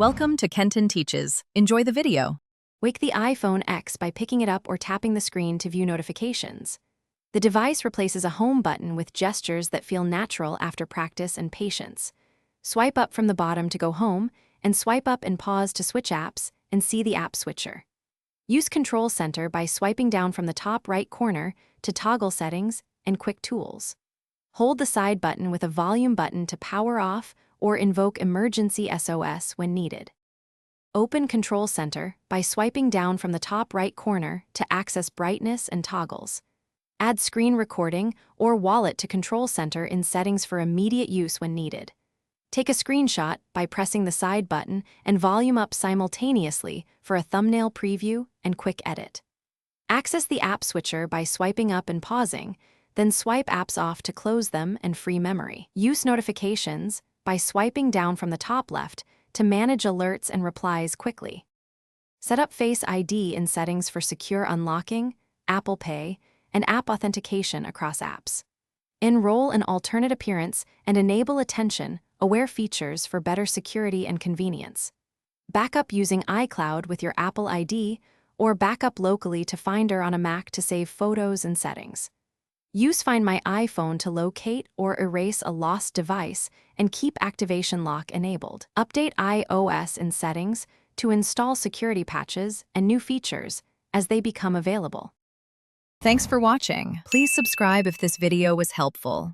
Welcome to Kenton Teaches. Enjoy the video. Wake the iPhone X by picking it up or tapping the screen to view notifications. The device replaces a home button with gestures that feel natural after practice and patience. Swipe up from the bottom to go home, and swipe up and pause to switch apps and see the app switcher. Use Control Center by swiping down from the top right corner to toggle settings and quick tools. Hold the side button with a volume button to power off or invoke emergency SOS when needed. Open Control Center by swiping down from the top right corner to access brightness and toggles. Add screen recording or wallet to Control Center in settings for immediate use when needed. Take a screenshot by pressing the side button and volume up simultaneously for a thumbnail preview and quick edit. Access the app switcher by swiping up and pausing, then swipe apps off to close them and free memory. Use notifications by swiping down from the top left to manage alerts and replies quickly. Set up Face ID in settings for secure unlocking, Apple Pay, and app authentication across apps. Enroll in alternate appearance and enable attention-aware features for better security and convenience. Backup using iCloud with your Apple ID or backup locally to Finder on a Mac to save photos and settings. Use Find My iPhone to locate or erase a lost device and keep activation lock enabled. Update iOS in settings to install security patches and new features as they become available. Thanks for watching. Please subscribe if this video was helpful.